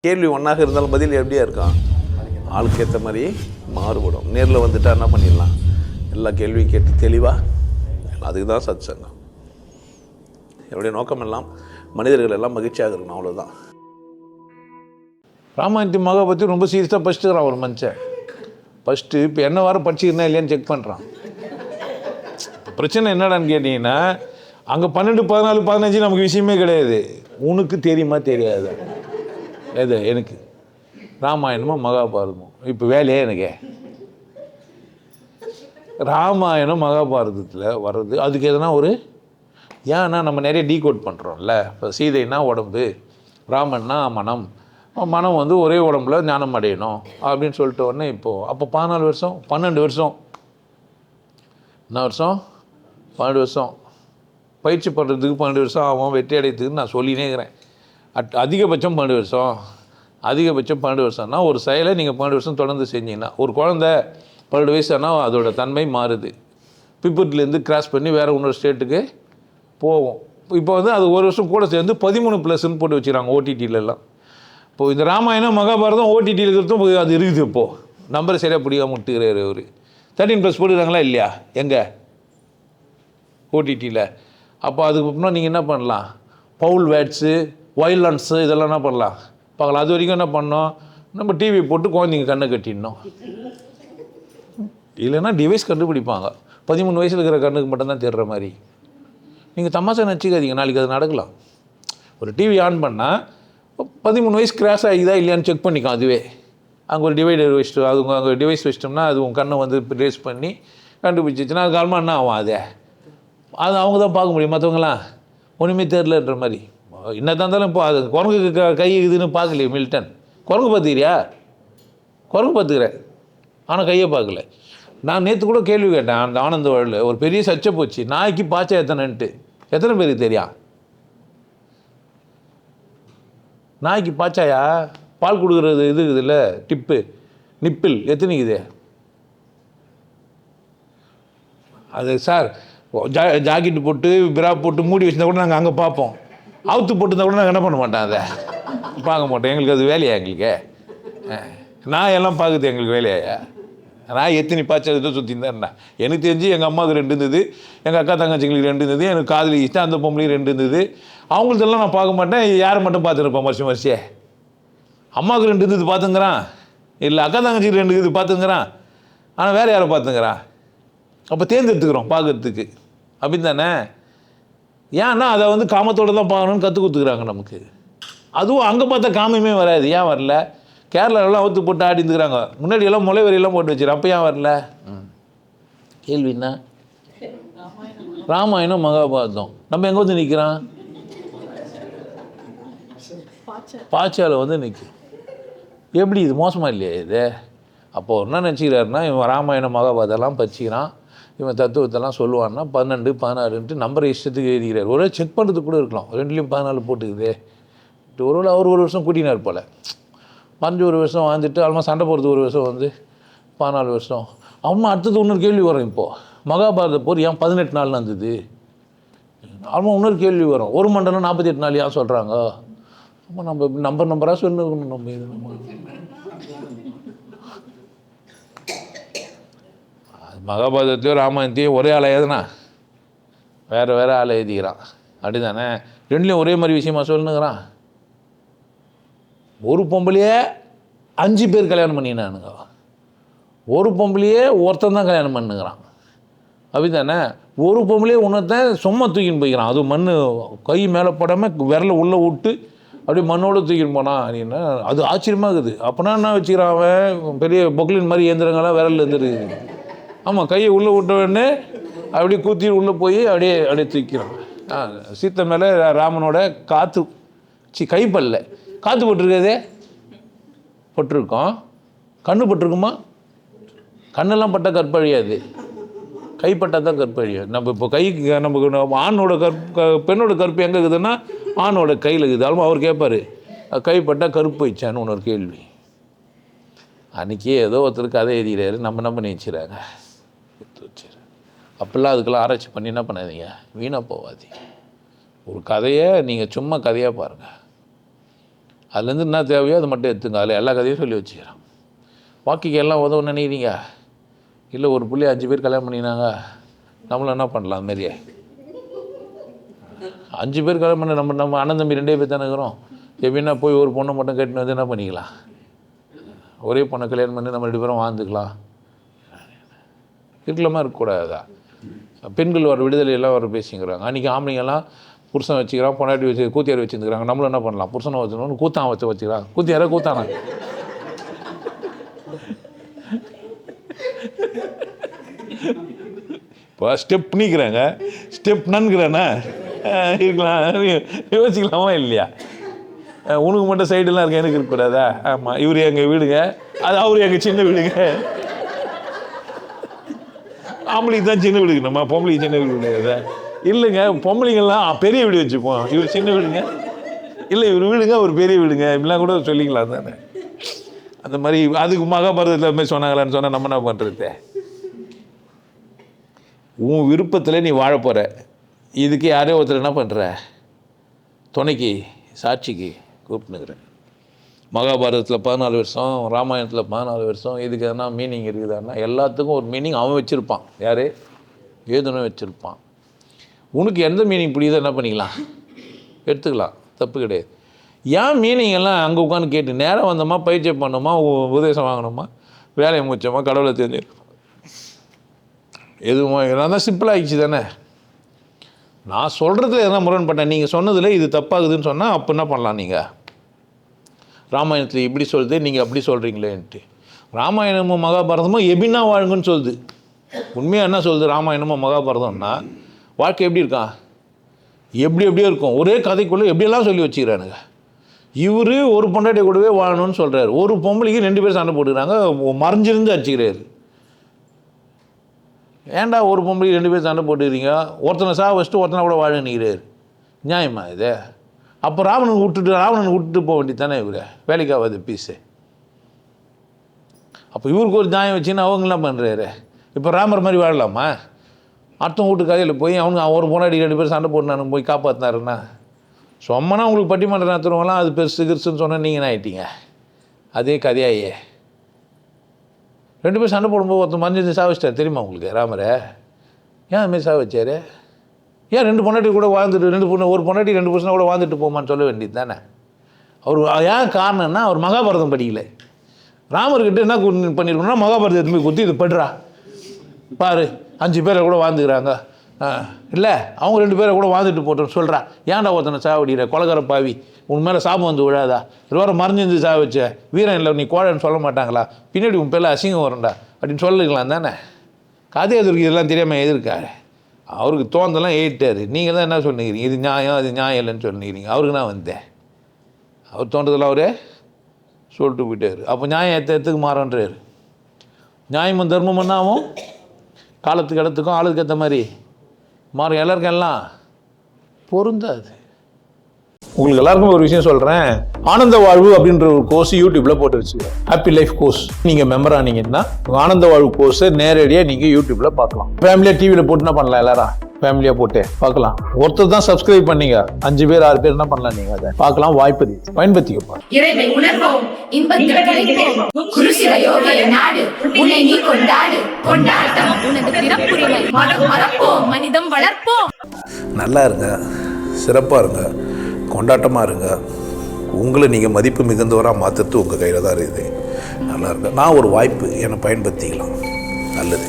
கேள்வி ஒன்றாக இருந்தாலும் பதில் எப்படியா இருக்கும், ஆளுக்கு ஏற்ற மாதிரி மாறுபடும். நேரில் வந்துட்டால் என்ன பண்ணிடலாம், எல்லா கேள்வியும் கேட்டு தெளிவாக. அதுக்கு தான் சத் சங்கம். என்னுடைய நோக்கம் எல்லாம் மனிதர்கள் எல்லாம் மகிழ்ச்சியாக இருக்கணும், அவ்வளோதான். ராமாயணத்து மகா பற்றி ரொம்ப சீரியஸாக படிச்சுக்கிறான் ஒரு மனுஷன். ஃபஸ்ட்டு இப்போ என்ன வாரம் படிச்சுக்கிறேன்னா இல்லையான்னு செக் பண்ணுறான். பிரச்சனை என்னடான்னு கேட்டிங்கன்னா, அங்கே 12, 14, 15 நமக்கு விஷயமே கிடையாது. உனக்கு தெரியுமா தெரியாது எது எனக்கு ராமாயணமோ மகாபாரதமோ இப்போ வேலையே எனக்கு. ராமாயணம் மகாபாரதத்தில் வர்றது அதுக்கு எதுனா ஒரு ஏன்னா நம்ம நிறைய டீகோட் பண்ணுறோம்ல. இப்போ சீதைன்னா உடம்பு, ராமன்னா மனம், மனம் வந்து ஒரே உடம்புல ஞானம் அடையணும் அப்படின்னு சொல்லிட்டு உடனே இப்போது அப்போ 14 வருஷம் 12 வருஷம் என்ன வருஷம் 12 வருஷம் பயிற்சி பண்ணுறதுக்கு 12 வருஷம் ஆகும். வெற்றி அடையத்துக்குன்னு நான் சொல்லினே இருக்கிறேன். அதிகபட்சம் 12 வருஷம், அதிகபட்சம் 12 வருஷம்னா ஒரு செயலை நீங்கள் 12 வருஷம் தொடர்ந்து செஞ்சீங்கன்னா, ஒரு குழந்தை 12 வயசுனா அதோட தன்மை மாறுது. பிப்புட்லேருந்து கிராஸ் பண்ணி வேறு இன்னொரு ஸ்டேட்டுக்கு போகும். இப்போ வந்து அது ஒரு வருஷம் கூட சேர்ந்து 13+ன்னு போட்டு வச்சுக்கிறாங்க ஓடிடியிலலாம். இப்போது இந்த ராமாயணம் மகாபாரதம் ஓடிடியில் இருக்கிறதும் அது இருக்குது. இப்போது நம்பரை சரியாக பிடிக்காம விட்டுக்கிறாரு அவர். 13+ போட்டுக்கிறாங்களா இல்லையா எங்கே ஓடிடியில்? அப்போ அதுக்கப்புறம் நீங்கள் என்ன பண்ணலாம், பவுல் வேட்ஸு வைலன்ஸு இதெல்லாம் என்ன பண்ணலாம் பார்க்கலாம். அது வரைக்கும் என்ன பண்ணோம், நம்ம டிவி போட்டு குழந்தைங்க கண்ணை கட்டிடணும். இல்லைன்னா டிவைஸ் கண்டுபிடிப்பாங்க. 13 வயசில் இருக்கிற கண்ணுக்கு மட்டும்தான் தேடுற மாதிரி. நீங்கள் தமாசா நினச்சிக்காதீங்க, நாளைக்கு அது நடக்கலாம். ஒரு டிவி ஆன் பண்ணால் 13 வயசு கிராஸ் ஆகிதா இல்லையான்னு செக் பண்ணிக்கும் அதுவே. அங்கே ஒரு டிவைடர் வச்சுட்டு அங்கே டிவைஸ் வச்சிட்டோம்னா அது உங்கள் கண்ணை வந்து ரேஸ் பண்ணி கண்டுபிடிச்சிச்சுன்னா அது காலமாக என்ன ஆகும், அது அவங்க தான் பார்க்க முடியும். மற்றவங்களாம் ஒன்றுமே தெரிலன்ற மாதிரி. என்ன தான் இருந்தாலும் இப்போ அது குரங்குக்கு கை இதுன்னு பார்க்கலையே மில்டன். குரங்கு பார்த்துக்கிறியா? குரங்கு பார்த்துக்கிறேன், ஆனால் கையை பார்க்கல. நான் நேற்று கூட கேள்வி கேட்டேன் அந்த ஆனந்த வாழ்வில். ஒரு பெரிய சர்ச்சை போச்சு, நாய்க்கு பாய்ச்சா எத்தனைன்ட்டு. எத்தனை பேருக்கு தெரியும் நாய்க்கு பாய்ச்சாயா? பால் கொடுக்குறது இது இருக்குது இல்லை நிப்பிள் எத்தனைக்குது அது சார்? ஜாக்கெட்டு போட்டு பிரா போட்டு மூடி வச்சுருந்தா கூட நாங்கள் அங்கே பார்ப்போம். அவுத்து போட்டுருந்தா கூட நாங்கள் என்ன பண்ண மாட்டோம், அதை பார்க்க மாட்டோம். எங்களுக்கு அது வேலையா? எங்களுக்கு நான் எல்லாம் பார்க்குது எங்களுக்கு வேலையா? நான் எத்தனை பாய்ச்சல் இதை சுற்றி இருந்தா எனக்கு தெரிஞ்சு எங்கள் அம்மாவுக்கு 2 இருந்தது, எங்கள் அக்கா தங்கச்சிங்களுக்கு 2 இருந்தது, எனக்கு காதலி இஷ்டம் அந்த பொம்பளையும் 2 இருந்தது. அவங்களுதெல்லாம் நான் பார்க்க மாட்டேன், யாரை மட்டும் பார்த்துருப்பேன் வருஷம். அம்மாவுக்கு 2 இருந்தது பார்த்துங்கிறான், இல்லை அக்கா தங்கச்சிக்கு 2 இது பார்த்துங்கிறான், ஆனால் வேறு யாரை பார்த்துங்கிறான். அப்போ தேர்ந்தெடுத்துக்கிறோம் பார்க்குறதுக்கு, அப்படின்னு தானே? ஏன்னா அதை வந்து காமத்தோடு தான் பார்க்கணுன்னு கற்றுக் கொடுத்துக்கிறாங்க நமக்கு. அதுவும் அங்கே பார்த்தா காமமே வராது. ஏன் வரல? கேரளாவெல்லாம் அவுத்து போட்டு ஆடி இருந்துக்கிறாங்க. முன்னாடியெல்லாம் முளை வரியெல்லாம் போட்டு வச்சுரு. அப்போ ஏன் வரல? கேள்வின்னா ராமாயணம் மகாபாரதம் நம்ம எங்கே வந்து நிற்கிறான்? பாய்ச்சால வந்து நிற்கும். எப்படி இது மோசமாக இல்லையா இது? அப்போது என்ன நினச்சிக்கிறாருன்னா, இவன் ராமாயணம் மகாபாரதெல்லாம் படிச்சுக்கிறான், இவன் தத்துவத்தெல்லாம் சொல்லுவான்னா 12, 16ன்ட்டு நம்பரை இஷ்டத்துக்கு எழுதிக்கிறார். ஒரு செக் பண்ணுறது கூட இருக்கலாம், 2லேயும் 14 போட்டுக்குது. ஒரு அவர் ஒரு வருஷம் கூட்டினார் போல். 15 வருஷம் வாழ்ந்துட்டு அல்மா சண்டை போடுறது ஒரு வருஷம் வந்து 14 வருஷம். அம்மா அடுத்தது இன்னொரு கேள்வி வரும். இப்போது மகாபாரத போர் ஏன் 18 நாள் இருந்தது? அம்மா இன்னொரு கேள்வி வரும், ஒரு மண்டலம் 48 நாள் ஏன் சொல்கிறாங்க? அம்மா நம்ம நம்பராக சொல்லணும். நம்ம இது மகாபாரதத்தையும் ராமாயணத்தையும் ஒரே ஆளை எழுதுனா வேறு ஆளை எழுதிக்கிறான், அப்படி தானே? 2லேயும் ஒரே மாதிரி விஷயமா சொல்லுங்கிறான். ஒரு பொம்பளையே 5 பேர் கல்யாணம் பண்ணினானுங்க, ஒரு பொம்பளையே ஒருத்தன் தான் கல்யாணம் பண்ணுங்கிறான், அப்படி தானே? ஒரு பொம்பளையே உன்னத்தான் சும்மா தூக்கின்னு போய்க்கிறான். அது மண் கை மேலே படாமல் விரலை உள்ளே விட்டு அப்படியே மண்ணோடு தூக்கின்னு போனான் அப்படின்னா அது ஆச்சரியமாக இருக்குது. அப்போனா என்ன வச்சுக்கிறான் அவன்? பெரிய பொக்லின் மாதிரி இயந்திரங்களாம் விரலில் இருந்துருக்குது. ஆமாம், கையை உள்ளே விட்ட உடனே அப்படியே கூத்தி உள்ளே போய் அப்படியே தூக்கிறான். சீத்தை மேலே ராமனோட கைப்பல்ல காற்று போட்டிருக்காதே, பட்டிருக்கோம். கண்ணு பட்டிருக்குமா? கண்ணெல்லாம் பட்டால் கற்பழியாது, கைப்பட்டால் தான் கற்பழியாது. நம்ம இப்போ கைக்கு நமக்கு ஆணோட பெண்ணோட கற்பு எங்கே இருக்குதுன்னா ஆணோட கையில் இருக்குது. அதுவும் அவர் கேட்பார், கைப்பட்டால் கருப்பு வச்சான்னு ஒன்று ஒரு கேள்வி. அன்றைக்கி ஏதோ ஒருத்தர் கதை எழுதிக்கிறாரு, நம்ம நினச்சிடறாங்க வச்சிரு. அப்போல்லாம் அதுக்கெல்லாம் ஆராய்ச்சி பண்ணி என்ன பண்ணாதீங்க, வீணாக போகாதீங்க. ஒரு கதையை நீங்கள் சும்மா கதையாக பாருங்கள். அதுலேருந்து என்ன தேவையோ அது மட்டும் எடுத்துங்க. அதில் எல்லா கதையும் சொல்லி வச்சுக்கிறேன். பாக்கிக்கு எல்லாம் உதவும் நினைக்கிறீங்க? இல்லை ஒரு புள்ளி 5 பேர் கல்யாணம் பண்ணினாங்க, நம்மளும் என்ன பண்ணலாம்? அதுமாரியே 5 பேர் கல்யாணம் பண்ண நம்ம அண்ணன் தம்பி 2 பேர் தானே இருக்கிறோம். எப்படின்னா போய் ஒரு பொண்ணை மட்டும் கட்டின்னு வந்து என்ன பண்ணிக்கலாம்? ஒரே பொண்ணை கல்யாணம் பண்ணி நம்ம 2 பேரும் வாழ்ந்துக்கலாம். இருக்கலாமா? இருக்கக்கூடாதா? பெண்கள் வர விடுதலையெல்லாம் வர பேசிக்கிறாங்க. அன்றைக்கி ஆம்பளைங்கெல்லாம் புருஷன் வச்சுக்கிறான், பொண்டாட்டி வச்சு கூத்தியார் வச்சுருந்துக்கிறாங்க. நம்மளும் என்ன பண்ணலாம்? புருஷனை வச்சுக்கணும்னு கூத்தான் வச்சுக்கிறாங்க. கூத்தியாரா கூத்தானா? இப்போ ஸ்டெப் நிற்கிறாங்க, ஸ்டெப் நன்கிறானே இருக்கலாம். யோசிக்கலாமா இல்லையா? உனக்கு மட்டும் சைடெல்லாம் இருக்க, எனக்கு இருக்கக்கூடாதா? ஆமாம், இவர் எங்கள் வீடுங்க, அது அவர் எங்கள் சின்ன வீடுங்க. ஆம்பளைக்கு தான் சின்ன வீடு நம்ம, பொம்பளைக்கு சின்ன வீடு கிடையாது. இல்லைங்க, பொம்பளைங்கள்லாம் பெரிய வீடு வச்சுப்போம், இவர் சின்ன வீடுங்க. இல்லை, இவர் வீடுங்க, ஒரு பெரிய வீடுங்க, இப்படிலாம் கூட சொல்லிக்கலாம் தானே. அந்த மாதிரி அதுக்கு மகாபாரதத்தில் மாதிரி சொன்னாங்களான்னு சொன்னால் நம்ம என்ன பண்ணுறது? உன் விருப்பத்தில் நீ வாழ போகிற. இதுக்கு யாரோ ஒருத்தர் என்ன பண்ணுற? துணைக்கு, சாட்சிக்கு கூப்பிட்டுனுக்கிறேன். மகாபாரதத்தில் 14 வருஷம், ராமாயணத்தில் 14 வருஷம். இதுக்கு எதனா மீனிங் இருக்குதான்னா எல்லாத்துக்கும் ஒரு மீனிங் அவன் வச்சுருப்பான். யார்? ஏதுனும் வச்சுருப்பான். உனக்கு எந்த மீனிங் பிடிக்குதோ என்ன பண்ணிக்கலாம்? எடுத்துக்கலாம், தப்பு கிடையாது. ஏன் மீனிங் எல்லாம் அங்கே உட்காந்து கேட்டு நேரம் வந்தோமா, பயிற்சி பண்ணோமா, உபதேசம் வாங்கினோமா, வேலையை முடிச்சோமா, கடவுளை தெரிஞ்சு எதுவும் நான் தான் சிம்பிளாக ஆகிடுச்சு தானே. நான் சொல்கிறதுல எதனா முரண்பட்டேன், நீங்கள் சொன்னதில் இது தப்பாகுதுன்னு சொன்னால் அப்போ என்ன பண்ணலாம்? நீங்கள் ராமாயணத்தில் இப்படி சொல்லுது, நீங்கள் அப்படி சொல்கிறீங்களேன்ட்டு. ராமாயணமும் மகாபாரதமும் எப்படின்னா வாழுங்கன்னு சொல்லுது. உண்மையாக என்ன சொல்லுது ராமாயணமும் மகாபாரதம்னா? வாழ்க்கை எப்படி இருக்கான்? எப்படியோ இருக்கும். ஒரே கதைக்குள்ளே எப்படியெல்லாம் சொல்லி வச்சுக்கிறானுங்க. இவர் ஒரு பொண்டாட்டி கூடவே வாழணும்னு சொல்கிறார். ஒரு பொம்பளைக்கு 2 பேர் சண்டை போட்டுக்கிறாங்க, மறைஞ்சிருந்து அடிச்சுக்கிறாரு. ஏன்டா ஒரு பொம்பளைக்கு 2 பேர் சண்டை போட்டுக்கிறீங்க? ஒருத்தனை வச்சுட்டு ஒருத்தனை கூட வாழ நிற்கிறார். நியாயமா இது? அப்போ ராவணன் விட்டுட்டு போக வேண்டியது தானே இவர்? வேலைக்காகாது பீஸு. அப்போ இவருக்கு ஒரு நியாயம் வச்சுன்னு அவங்களாம் பண்ணுறாரு. இப்போ ராமர் மாதிரி வாழலாமா? அடுத்த வீட்டு கதையில் போய் அவனுக்கு ஒரு பொண்டாட்டி 2 பேர் சண்டை போட்டு நான் போய் காப்பாற்றினாருன்னா சொம்மனா உங்களுக்கு பட்டிமன்றம் நடத்துறவங்களாம் அது பெருசு கிருசுன்னு சொன்னால் நீங்கள் என்ன ஆகிட்டீங்க? அதே கதையாயே 2 பேர் சண்டை போடும்போது ஒருத்தர் மறைஞ்சி சாவிச்சிட்டார் தெரியுமா உங்களுக்கு? ராமரை ஏன் அதுமாரி சாவிச்சார்? ஏன் 2 பொண்டாட்டி கூட வாழ்ந்துட்டு ஒரு பொண்டாட்டி 2 புருஷனை கூட வாழ்ந்துட்டு போமான்னு சொல்ல வேண்டியது தானே. அவர் ஏன் காரணம்னா அவர் மகாபாரதம் படிக்கலை. ராமர்கிட்ட என்ன பண்ணியிருக்கணும்னா மகாபாரதத்தை போய் குத்தி இது படுறா பாரு 5 பேரை கூட வாழ்ந்துக்கிறாங்க, இல்லை அவங்க 2 பேரை கூட வாழ்ந்துட்டு போட்டோன்னு சொல்கிறா. ஏன்டா ஒருத்தனை சாவடிக்கிற கொலகார பாவி, உன் மேலே சாபம் வந்து விழாதா? இதுவரை மறைஞ்சிருந்து சாவிச்ச வீரன் இல்லை நீ கோழன்னு சொல்ல மாட்டாங்களா? பின்னாடி உன் பேரில் அசிங்கம் வரும்டா அப்படின்னு சொல்லிக்கலாம் தானே. கதை எதிர்க்கு இதெல்லாம் தெரியாமல் எதிர்க்காரு. அவருக்கு தோந்தெல்லாம் ஏறிட்டார். நீங்கள் தான் என்ன சொன்னிக்கிறீங்க? இது நியாயம் அது நியாயம் இல்லைன்னு சொன்னிக்கிறீங்க. அவருக்கு நான் வந்தேன், அவர் தோன்றதெல்லாம் அவரே சொல்லிட்டு போயிட்டார். அப்போ நியாயம் எத்துக்கு மாறன்றார். நியாயமும் தர்மமுன்னாவும் காலத்துக்கு இடத்துக்கும் ஆளுக்கு ஏற்ற மாதிரி மாறும். எல்லாருக்கும் எல்லாம் பொருந்தாது. உங்களுக்கு எல்லாருக்கும் ஒரு விஷயம் சொல்கிறேன். ஆனந்த வாழ்வு அப்படின்ற ஒரு கோர்ஸ் யூடியூப்பில் போட்டு வச்சுக்கிறேன். Happy life course. நீங்கள் மெம்பர் ஆனீங்கன்னா ஆனந்த வாழ்வு கோர்ஸை நேரடியாக நீங்கள் யூடியூப்பில் பார்க்கலாம். ஃபேமிலியாக டிவியில் போட்டு என்ன பண்ணலாம்? எல்லாரும் ஃபேமிலியாக போட்டு பார்க்கலாம். ஒருத்தர் தான் சப்ஸ்கிரைப் பண்ணீங்க, 5 பேர் 6 பேர் என்ன பண்ணலாம்? நீங்கள் அதை பார்க்கலாம். வாய்ப்பு பயன்படுத்திக்கப்பா. நல்லா இருங்க, சிறப்பாக இருங்க, கொண்டாட்டமாக இருங்க. உங்களை நீங்கள் மதிப்பு மிகுந்தவராக மாற்றுறது உங்கள் கையில் தான் இருக்குது. நல்லா இருங்க. நான் ஒரு வாய்ப்பு என்னை பயன்படுத்திக்கலாம். நல்லது.